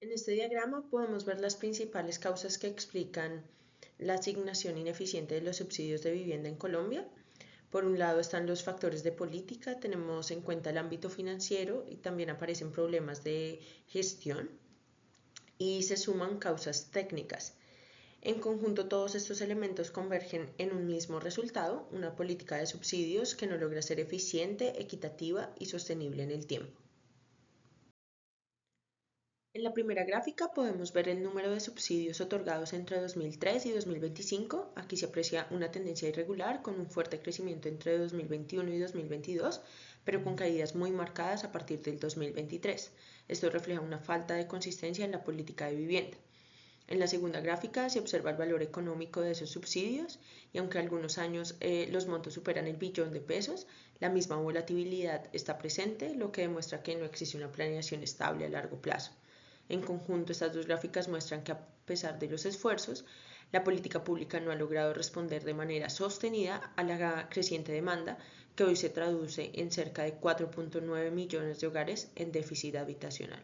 En este diagrama podemos ver las principales causas que explican la asignación ineficiente de los subsidios de vivienda en Colombia. Por un lado están los factores de política, tenemos en cuenta el ámbito financiero y también aparecen problemas de gestión y se suman causas técnicas. En conjunto, todos estos elementos convergen en un mismo resultado, una política de subsidios que no logra ser eficiente, equitativa y sostenible en el tiempo. En la primera gráfica podemos ver el número de subsidios otorgados entre 2003 y 2025. Aquí se aprecia una tendencia irregular con un fuerte crecimiento entre 2021 y 2022, pero con caídas muy marcadas a partir del 2023. Esto refleja una falta de consistencia en la política de vivienda. En la segunda gráfica se observa el valor económico de esos subsidios y aunque algunos años los montos superan el billón de pesos, la misma volatilidad está presente, lo que demuestra que no existe una planeación estable a largo plazo. En conjunto, estas dos gráficas muestran que a pesar de los esfuerzos, la política pública no ha logrado responder de manera sostenida a la creciente demanda que hoy se traduce en cerca de 4.9 millones de hogares en déficit habitacional.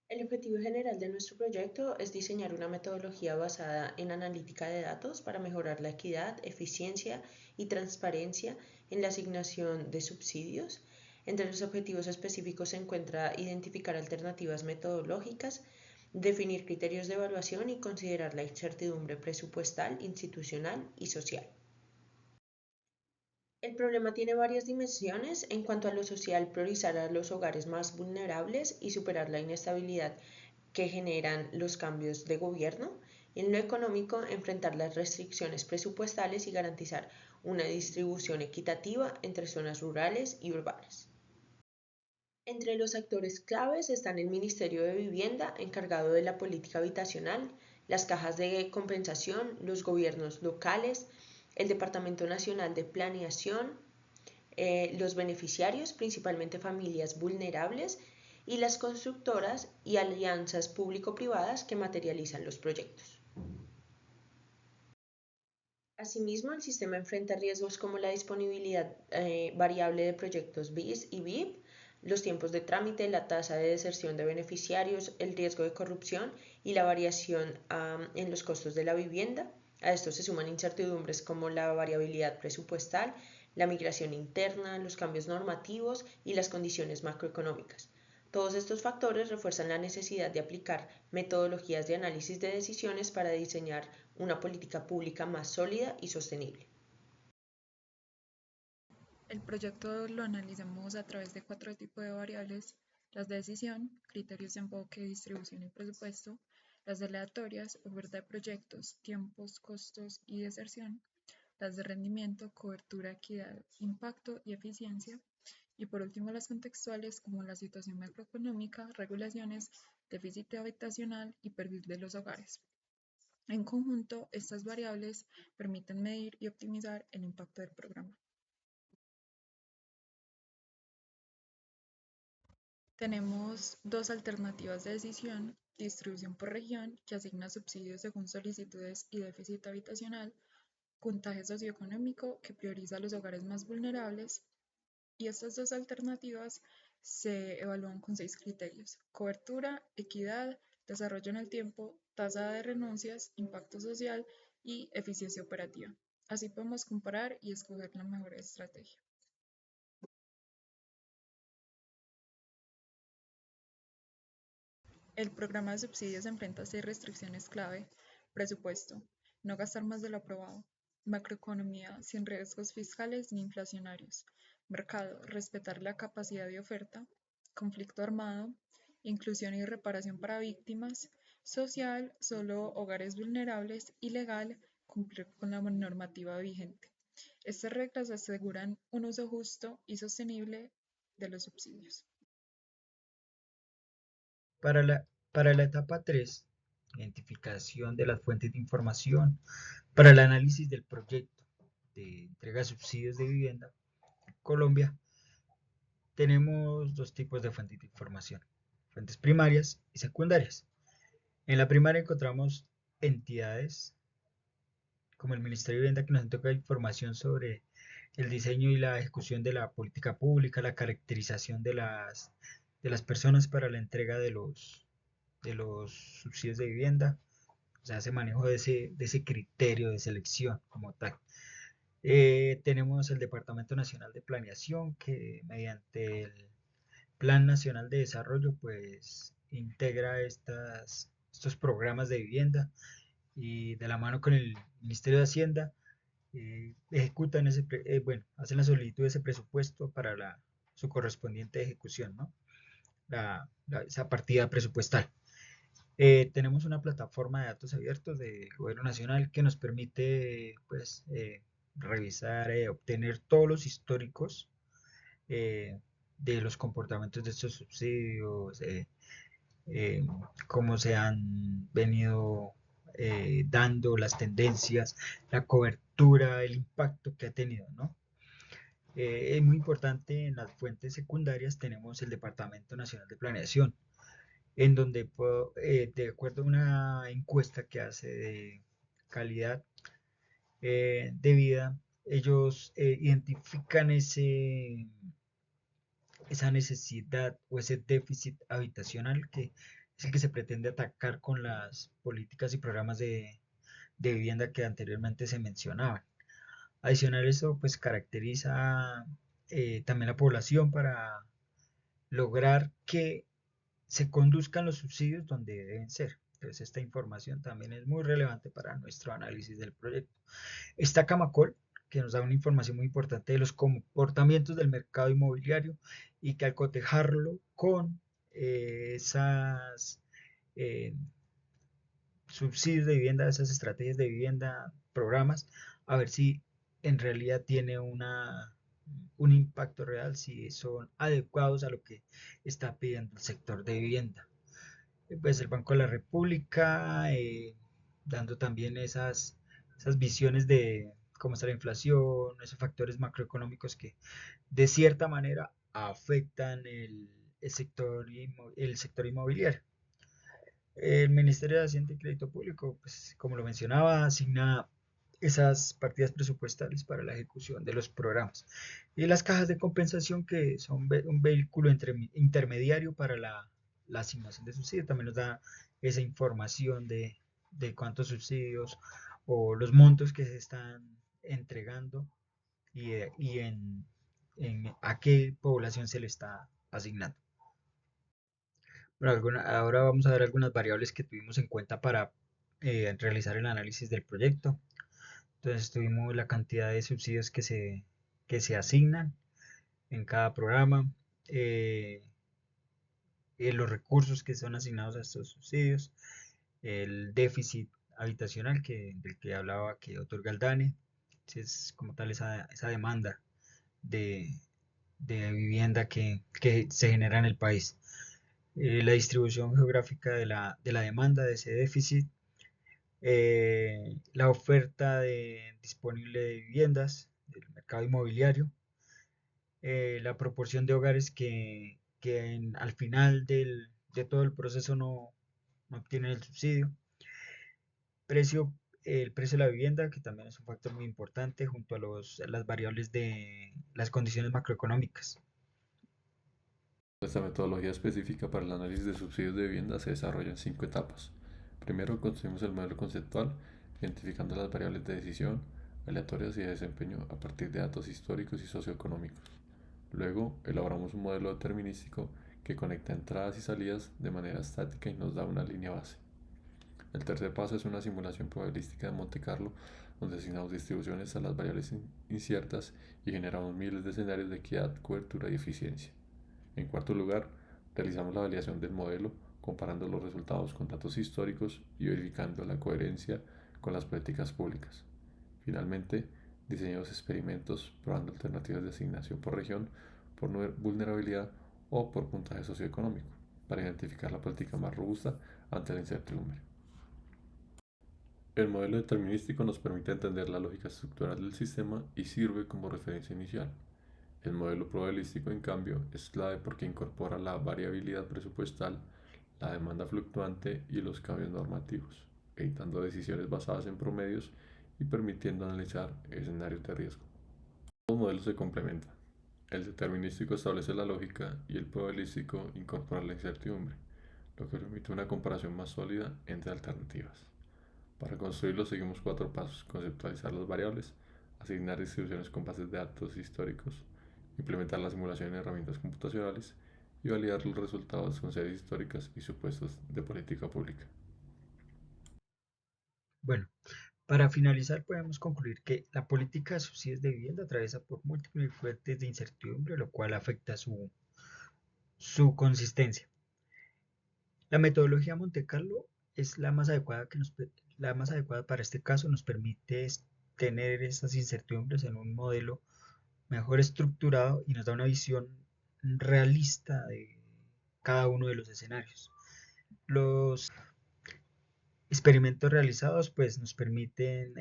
El objetivo general de nuestro proyecto es diseñar una metodología basada en analítica de datos para mejorar la equidad, eficiencia y transparencia en la asignación de subsidios. Entre los objetivos específicos se encuentra identificar alternativas metodológicas, definir criterios de evaluación y considerar la incertidumbre presupuestal, institucional y social. El problema tiene varias dimensiones. En cuanto a lo social, priorizar a los hogares más vulnerables y superar la inestabilidad que generan los cambios de gobierno. En lo económico, enfrentar las restricciones presupuestales y garantizar una distribución equitativa entre zonas rurales y urbanas. Entre los actores claves están el Ministerio de Vivienda, encargado de la política habitacional, las cajas de compensación, los gobiernos locales, el Departamento Nacional de Planeación, los beneficiarios, principalmente familias vulnerables, y las constructoras y alianzas público-privadas que materializan los proyectos. Asimismo, el sistema enfrenta riesgos como la disponibilidad variable de proyectos BIS y BIP, los tiempos de trámite, la tasa de deserción de beneficiarios, el riesgo de corrupción y la variación en los costos de la vivienda. A esto se suman incertidumbres como la variabilidad presupuestal, la migración interna, los cambios normativos y las condiciones macroeconómicas. Todos estos factores refuerzan la necesidad de aplicar metodologías de análisis de decisiones para diseñar una política pública más sólida y sostenible. El proyecto lo analizamos a través de 4 tipos de variables: las de decisión, criterios de enfoque, distribución y presupuesto; las aleatorias, oferta de proyectos, tiempos, costos y deserción; las de rendimiento, cobertura, equidad, impacto y eficiencia; y por último las contextuales, como la situación macroeconómica, regulaciones, déficit habitacional y perfil de los hogares. En conjunto, estas variables permiten medir y optimizar el impacto del programa. Tenemos dos alternativas de decisión: distribución por región, que asigna subsidios según solicitudes y déficit habitacional; puntaje socioeconómico, que prioriza a los hogares más vulnerables. Y estas dos alternativas se evalúan con 6 criterios: cobertura, equidad, desarrollo en el tiempo, tasa de renuncias, impacto social y eficiencia operativa. Así podemos comparar y escoger la mejor estrategia. El programa de subsidios enfrenta 6 restricciones clave: presupuesto, no gastar más de lo aprobado; macroeconomía, sin riesgos fiscales ni inflacionarios; mercado, respetar la capacidad de oferta; conflicto armado, inclusión y reparación para víctimas; social, solo hogares vulnerables; y legal, cumplir con la normativa vigente. Estas reglas aseguran un uso justo y sostenible de los subsidios. Para la etapa 3, identificación de las fuentes de información para el análisis del proyecto de entrega de subsidios de vivienda, Colombia, tenemos dos tipos de fuentes de información: fuentes primarias y secundarias. En la primaria encontramos entidades como el Ministerio de Vivienda, que nos entrega información sobre el diseño y la ejecución de la política pública, la caracterización de las personas para la entrega de los subsidios de vivienda. O sea, hace manejo de ese criterio de selección como tal. Tenemos el Departamento Nacional de Planeación que mediante el Plan Nacional de Desarrollo pues integra estos programas de vivienda y de la mano con el Ministerio de Hacienda ejecutan bueno, hacen la solicitud de ese presupuesto para su correspondiente ejecución, ¿no? Esa partida presupuestal. Tenemos una plataforma de datos abiertos del Gobierno Nacional que nos permite pues, revisar, obtener todos los históricos de los comportamientos de estos subsidios, eh, cómo se han venido dando las tendencias, la cobertura, el impacto que ha tenido, ¿no? Es muy importante en las fuentes secundarias tenemos el Departamento Nacional de Planeación, en donde de acuerdo a una encuesta que hace de calidad de vida, ellos identifican esa necesidad o ese déficit habitacional que es el que se pretende atacar con las políticas y programas de vivienda que anteriormente se mencionaban. Adicional, eso pues caracteriza también la población para lograr que se conduzcan los subsidios donde deben ser. Entonces, esta información también es muy relevante para nuestro análisis del proyecto. Está Camacol, que nos da una información muy importante de los comportamientos del mercado inmobiliario y que al cotejarlo con esas eh, subsidios de vivienda, esas estrategias de vivienda, programas, a ver si en realidad tiene un impacto real, si son adecuados a lo que está pidiendo el sector de vivienda. Pues el Banco de la República, dando también esas visiones de cómo está la inflación, esos factores macroeconómicos que de cierta manera afectan el sector inmobiliario. El Ministerio de Hacienda y Crédito Público, pues como lo mencionaba, asigna esas partidas presupuestales para la ejecución de los programas. Y las cajas de compensación, que son un vehículo intermediario para la asignación de subsidios, también nos da esa información de cuántos subsidios o los montos que se están entregando y en a qué población se le está asignando. Bueno, ahora vamos a ver algunas variables que tuvimos en cuenta para realizar el análisis del proyecto. Entonces tuvimos la cantidad de subsidios que se asignan en cada programa, eh, los recursos que son asignados a estos subsidios, el déficit habitacional del que hablaba que otorga el DANE, es como tal esa demanda de, de vivienda que se genera en el país. La distribución geográfica de la demanda de ese déficit, la oferta disponible de viviendas, del mercado inmobiliario, la proporción de hogares que al final de todo el proceso no obtienen el subsidio, precio, el precio de la vivienda, que también es un factor muy importante, junto a las variables de las condiciones macroeconómicas. Esta metodología específica para el análisis de subsidios de vivienda se desarrolla en 5 etapas. Primero, construimos el modelo conceptual, identificando las variables de decisión, aleatorias y de desempeño a partir de datos históricos y socioeconómicos. Luego, elaboramos un modelo determinístico que conecta entradas y salidas de manera estática y nos da una línea base. El tercer paso es una simulación probabilística de Monte Carlo, donde asignamos distribuciones a las variables inciertas y generamos miles de escenarios de equidad, cobertura y eficiencia. En cuarto lugar, realizamos la validación del modelo, comparando los resultados con datos históricos y verificando la coherencia con las políticas públicas. Finalmente, diseñamos experimentos probando alternativas de asignación por región, por vulnerabilidad o por puntaje socioeconómico, para identificar la política más robusta ante la incertidumbre. El modelo determinístico nos permite entender la lógica estructural del sistema y sirve como referencia inicial. El modelo probabilístico, en cambio, es clave porque incorpora la variabilidad presupuestal, la demanda fluctuante y los cambios normativos, evitando decisiones basadas en promedios y permitiendo analizar escenarios de riesgo. Los modelos se complementan. El determinístico establece la lógica y el probabilístico incorpora la incertidumbre, lo que permite una comparación más sólida entre alternativas. Para construirlo seguimos 4 pasos: conceptualizar las variables, asignar distribuciones con bases de datos históricos, implementar la simulación en herramientas computacionales y validar los resultados con series históricas y supuestos de política pública. Bueno, para finalizar podemos concluir que la política de subsidios de vivienda atraviesa por múltiples fuentes de incertidumbre, lo cual afecta su consistencia. La metodología Monte Carlo es la más adecuada para este caso. Nos permite tener esas incertidumbres en un modelo mejor estructurado y nos da una visión realista de cada uno de los escenarios. Los experimentos realizados pues nos permiten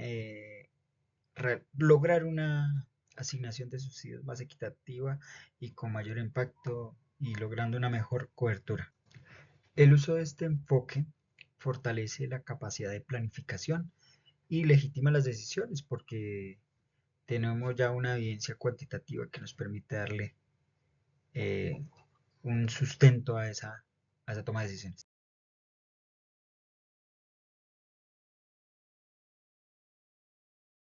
lograr una asignación de subsidios más equitativa y con mayor impacto y logrando una mejor cobertura. El uso de este enfoque fortalece la capacidad de planificación y legitima las decisiones porque tenemos ya una evidencia cuantitativa que nos permite darle un sustento a esa toma de decisiones.